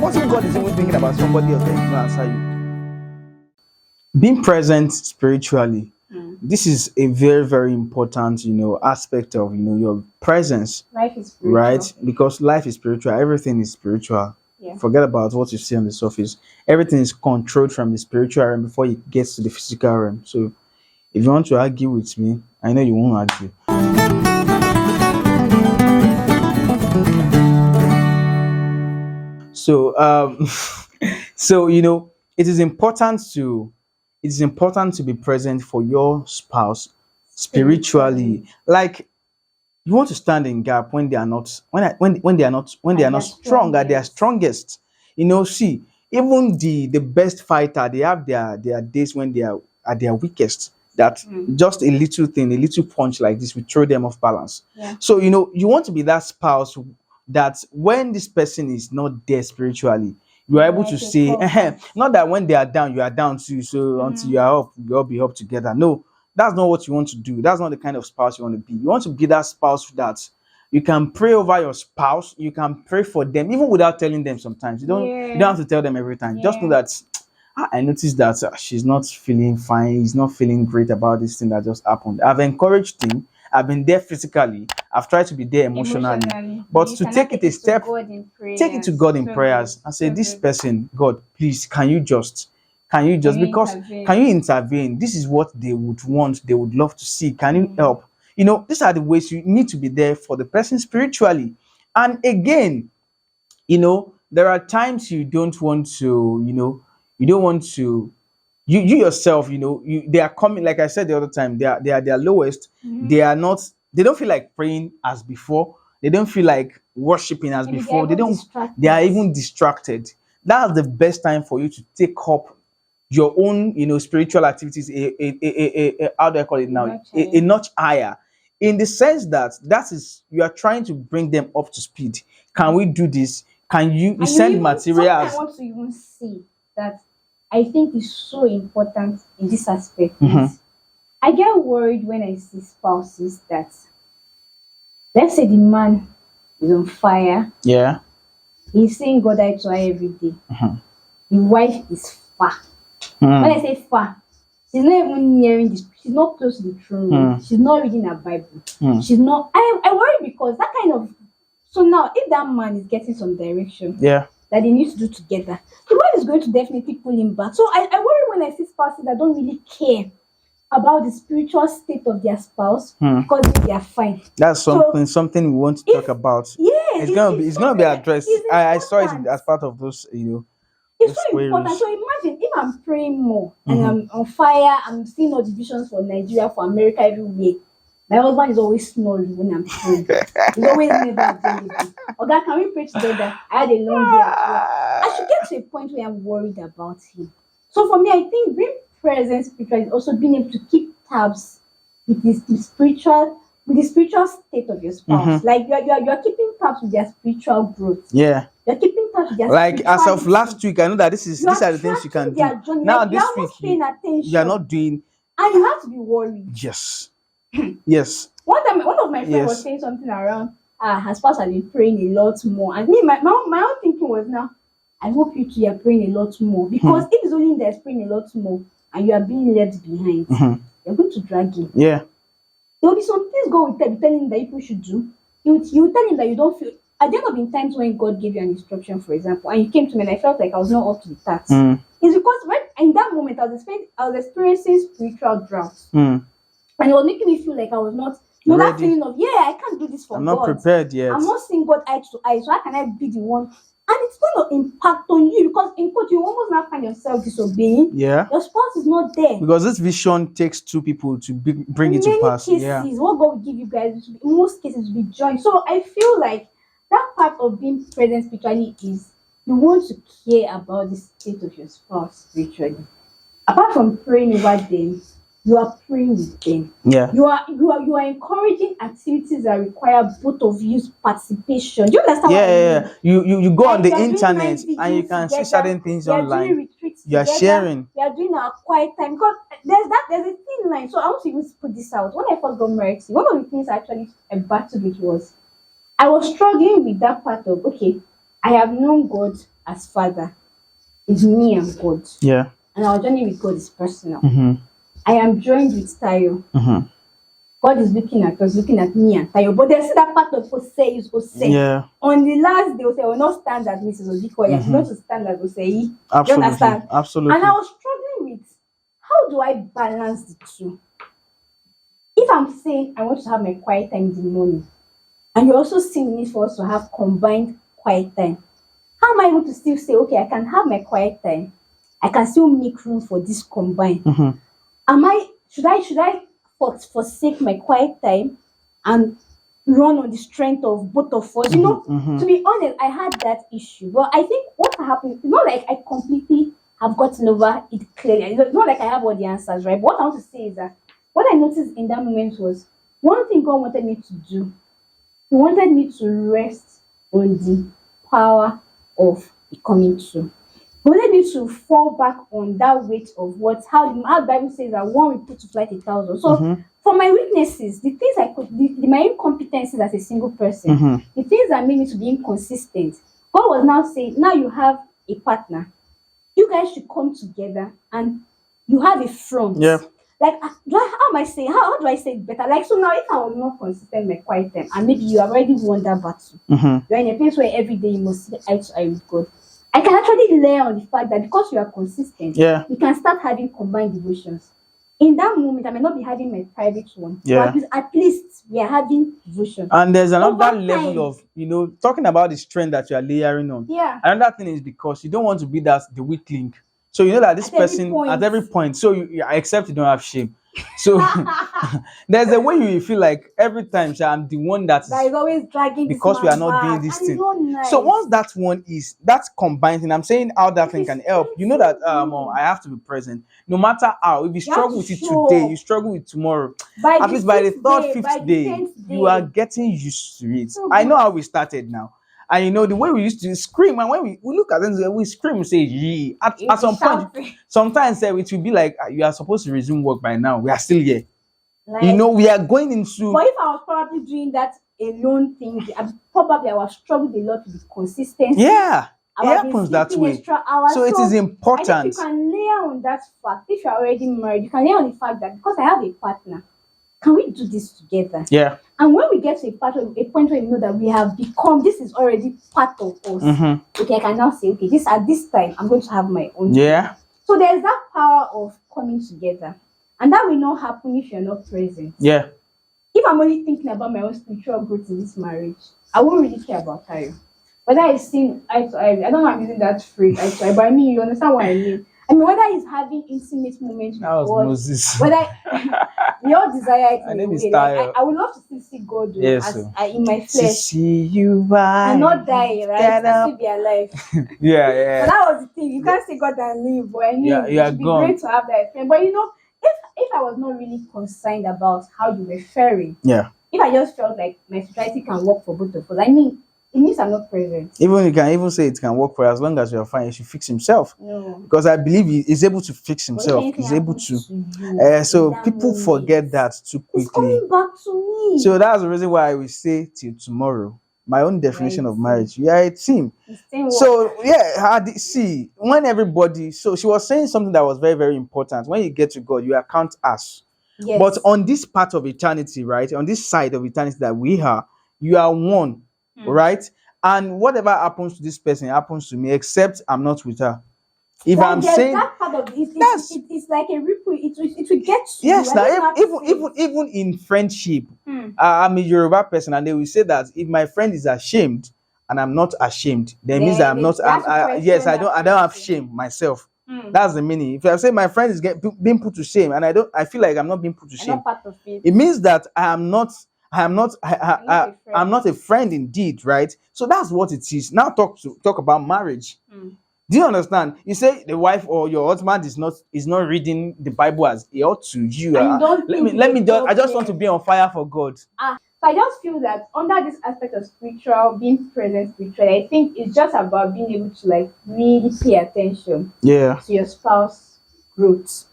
What if God is even thinking about somebody else that is going to answer you? Being present spiritually, this is a very, very important, aspect of, your presence, Life is right? spiritual. Because life is spiritual, everything is spiritual. Yeah. Forget about what you see on the surface. Everything is controlled from the spiritual realm before it gets to the physical realm. So if you want to argue with me, I know you won't argue. So so it is important to be present for your spouse spiritually. Like, you want to stand in gap when they are not when they are And not they're strong at their strongest. strongest. See, even the best fighter, they have their days when they are at their weakest. That just a little thing, a little punch like this will throw them off balance. Yeah. So you want to be that spouse that when this person is not there spiritually, you are able Like to a say, comfort. not that when they are down, you are down too. So until you are up, you all be up together. No, that's not what you want to do. That's not the kind of spouse you want to be. You want to be that spouse that you can pray over your spouse. You can pray for them even without telling them. Sometimes you don't have to tell them every time. Just know Yeah. that I noticed that she's not feeling fine. He's not feeling great about this thing that just happened. I've encouraged him. I've been there physically. I've tried to be there emotionally. Emotionally. But You to cannot take it take a it to step, God in take it to prayers. God in So good. prayers and say, So this good. person, God, please, can you just, Can you because can intervene? you intervene? This is what they would want, they would love to see. Can you Mm. help? These are the ways you need to be there for the person spiritually. And again, there are times you don't want to, you yourself, they are coming, like I said the other time, they are their lowest. Mm-hmm. They don't feel like praying as before. They don't feel like worshiping as Maybe they're before. They even don't they are distracted. even distracted. That's the best time for you to take up your own, spiritual activities, how do I call it You're now? not A trying. notch higher, in the sense that is, you are trying to bring them up to speed. Can we do this? Can you And you send even something I materials? want to even see that I think is so important in this aspect Mhm. is I get worried when I see spouses that, let's say, the man is on fire, Yeah. he's saying God eye to eye every day. Mhm. The wife is far. When I Mm. say far, she's not even nearing this, she's not close to the throne room. She's not reading her Bible. She's not I worry because that kind of, so now if that man is getting some direction Yeah. that they need to do together, the wife is going to definitely pull him back. So I worry when I see spouses that don't really care about the spiritual state of their spouse because they are fine. That's So something we want to talk if about. yeah, It's gonna be something that addressed. is I saw it important. as part of those, It's those so important. queries. So imagine if I'm praying more and I'm on fire, I'm seeing all the visions for Nigeria, for America everywhere. My husband is always snoring when I'm praying. He's always never available. Okay, can we pray together? I had a long day at work. I should get to a point where I'm worried about him. So for me, I think being present spiritually is also being able to keep tabs with the spiritual state of your spouse. Like you're keeping tabs with their spiritual growth. Yeah. You're keeping tabs with their Like as of spirituality. last week, I know that You these are are the things you can tracking do. their journey. Now Like you're this week almost paying you are attention. not doing. And you have to be worried. Yes. Yes. One time, one of my friends was Yes. saying something around, her spouse had been praying a lot more. And me, my own thinking was now, I hope you two are praying a lot more. Because if it's only that's praying a lot more and you are being left behind, you're going to drag him. Yeah. There will be some things God will be telling him that people should do. You will tell him that you don't feel. At the end of the times when God gave you an instruction, for example, and you came to me and I felt like I was not up to the task, it's because when in that moment I was experiencing spiritual drought. And it was making me feel like I was not, that Ready. feeling of, I can't do this for I'm God. not prepared yet. I'm not seeing God eye to eye, so how can I be the one? And it's going to impact on you because in quote, you almost now find yourself disobeying. Yeah. Your spouse is not there. Because this vision takes two people to bring In it to many pass. cases, Yeah. what God will give you guys, in most cases, will be joy. So I feel like that part of being present spiritually is you want to care about the state of your spouse spiritually. Apart from praying over them, you are praying with them. Yeah. You are encouraging activities that require both of you's participation. Do you understand what I mean? Yeah. You go on Like the we are doing internet night and you vigils can see together, certain things we are doing online. retreats You are together, sharing. we are doing our quiet time because there's a thin line. So I want to even put this out. When I first got married, one of the things actually I battled with was I was struggling with that part of okay, I have known God as father is me and God. Yeah. And our journey with God is personal. Mm-hmm. I am joined with Tayo. Mm-hmm. God is looking at us, looking at me and Tayo. But there's that part of Osei is Osei. Yeah. On the last day, Osei will not stand as Mrs. Odikoya. She's Mhm. going to stand as Osei. You Absolutely. understand? Absolutely. And I was struggling with how do I balance the two? If I'm saying I want to have my quiet time in the morning, and you're also seeing need for us to have combined quiet time, how am I able to still say, okay, I can have my quiet time, I can still make room for this combined? Mhm. Should I forsake my quiet time and run on the strength of both of us? You know, Mhm. to be honest, I had that issue. But I think what happened, it's not like I completely have gotten over it clearly. It's not like I have all the answers, right? But what I want to say is that what I noticed in that moment was one thing God wanted me to do. He wanted me to rest on the power of becoming two. He wanted me to fall back on that weight of how the Bible says that one will put to flight 1,000. So for my weaknesses, the things my incompetencies as a single person, the things that made me to be inconsistent, God was now saying, now you have a partner. You guys should come together and you have a front. Yeah. Like, how am I saying? How do I say it better? Like, so now if I was not consistent my quiet time, and maybe you have already won that battle, you're in a place where every day you must see eye to eye with God. I can actually lay on the fact that because you are consistent, you can start having combined devotions. In that moment, I may not be having my private one, but at least we are having devotion. And there's another Over level time. of, talking about the strength that you are layering on. Yeah. Another thing is because you don't want to be the weak link. So you know that this At every person point. at every point, so except you don't have shame. So there's a way you feel like every time I'm the one that is always dragging because this we are man not doing back, this and thing. it's not nice. So once that one is that's combined, and I'm saying how that thing can help, you know that I have to be present. No matter how, if you struggle with it today, you struggle with tomorrow. At least by the third, fifth day, you are getting used to it. I know how we started now. And the way we used to scream, and when we look at them, we scream, we say, yee. At some point, sometimes it will be like, you are supposed to resume work by now. We are still here. Like, we are going into. But if I was probably doing that alone thing, I was struggling a lot with consistency. Yeah, it happens that way. So it is important. I think you can layer on that fact. If you are already married, you can layer on the fact that because I have a partner, can we do this together? Yeah. And when we get to a point where we know that we have become, this is already part of us. Okay, I can now say, okay, at this time, I'm going to have my own. Yeah. So there's that power of coming together. And that will not happen if you're not present. Yeah. If I'm only thinking about my own spiritual growth in this marriage, I won't really care about Tayo. Whether it's seen eye to eye, I don't know if I'm using that phrase, eye to eye, but I mean, you understand what I mean. I mean, whether he's having intimate moments with God, Moses. whether we all desire it. My name is Tayo. I would love to still see God in my flesh. To see you and not die, right? To still be alive. Yeah. But that was the thing. You can't see God and live, but I mean, it would be great to have that experience. But if I was not really concerned about how you were faring, if I just felt like my spirituality can work for both of us, I mean, it means I'm not present. Even you can even say it can work for as long as you are fine. He should fix himself. No. Because I believe he is able to fix himself. He's able to. So people forget that too quickly. It's coming back to me. So that's the reason why I will say till tomorrow. My own definition of marriage. We are a team. So see, when everybody, so she was saying something that was very, very important. When you get to God, you account us. Yes. But on this part of eternity, right? On this side of eternity that we are, you are one, right? And whatever happens to this person happens to me, except I'm not with her. If I'm saying that part of it's like a ripple, it will get to yes. you. Now, even in friendship, I'm a Yoruba person, and they will say that if my friend is ashamed and I'm not ashamed, then means that I'm not. I don't have shame myself. That's the meaning. If I say my friend is being put to shame, and I feel like I'm not being put to shame, part of it. It means that I'm not a friend indeed, right? So that's what it is. Now talk about marriage. Do you understand? You say the wife or your husband is not reading the Bible as he ought to. I just want to be on fire for God. So I just feel that under this aspect of being present spiritually, I think it's just about being able to really pay attention to your spouse's growth.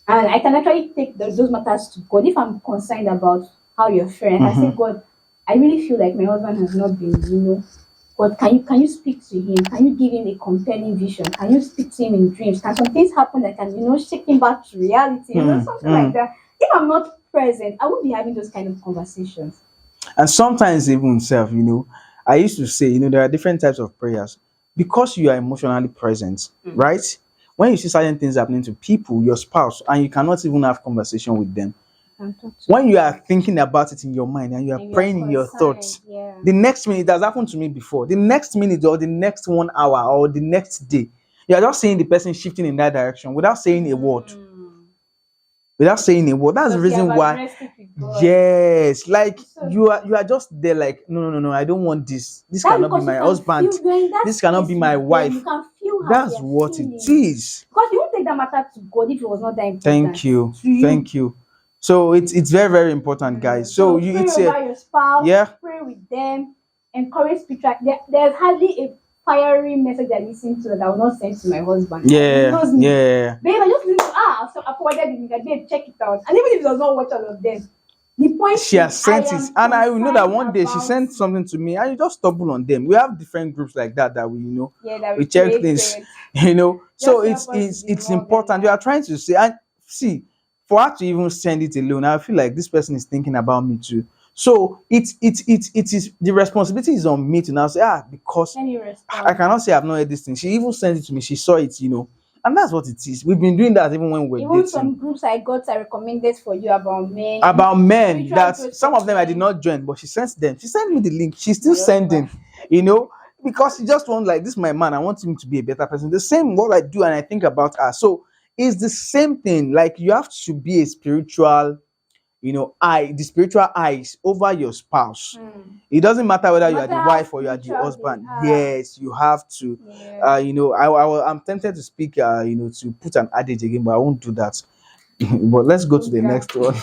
And I can actually take those matters to God if I'm concerned about how you're faring. I say, God, I really feel like my husband has not been, God, can you speak to him? Can you give him a compelling vision? Can you speak to him in dreams? Can some things happen that can, shake him back to reality? Something like that. If I'm not present, I won't be having those kind of conversations. And sometimes even self, I used to say, there are different types of prayers. Because you are emotionally present, right? When you see certain things happening to people, your spouse, and you cannot even have conversation with them, Can talk to when you are thinking about it in your mind and you are and you're praying in your concerned. thoughts, Yeah. the next minute, it has happened to me before, the next minute or the next 1 hour or the next day, you are just seeing the person shifting in that direction without saying a word. Without saying a word. That's the Because you reason have why. addressed it with God. Yes, like So you are just there, like, no, I don't want this. This that's cannot be because you my can husband. feel you're in that This cannot space be my with them. You wife. can feel how That's they're what it feeling. is. Because you won't take that matter to God if it was not that important Thank you. to you. Thank you. So it's very, very important, guys. So Pray it's over your spouse, yeah. pray with them, encourage spiritual. There's hardly a fiery message I listen to that I will not send to my husband. He Yeah, knows me. yeah. Babe, I just listen to I forwarded the link. Babe, check it out. And even if he does not watch all of them, the point She has is sent I it, am and I will know that concerned one day she about sent something to me, and you just stumble on them. We have different groups like that we that we we check things, created. So Just help us to be it's more important. You are organized. trying to say, and see, for her to even send it alone, I feel like this person is thinking about me too. So it is the responsibility is on me to now say, because Let me I respond. cannot say I've not heard this thing. She even sent it to me. She saw it, and that's what it is. We've been doing that even when we're Even dating. some groups I recommended for you about men. About men, Spiritual that growth some for of them I did men. not join, but she sent them. She sent me the link. She's still My sending, husband. because she just wants, like, this is my man. I want him to be a better person. The same what I do and I think about her. So it's the same thing. Like, you have to be a spiritual, the spiritual eyes over your spouse. It doesn't matter whether No you are matter the how wife or you are the spiritual they husband. are. Yes, you have to. Yeah. I'm tempted to speak, to put an adage again, but I won't do that. But let's go to the Okay. next one.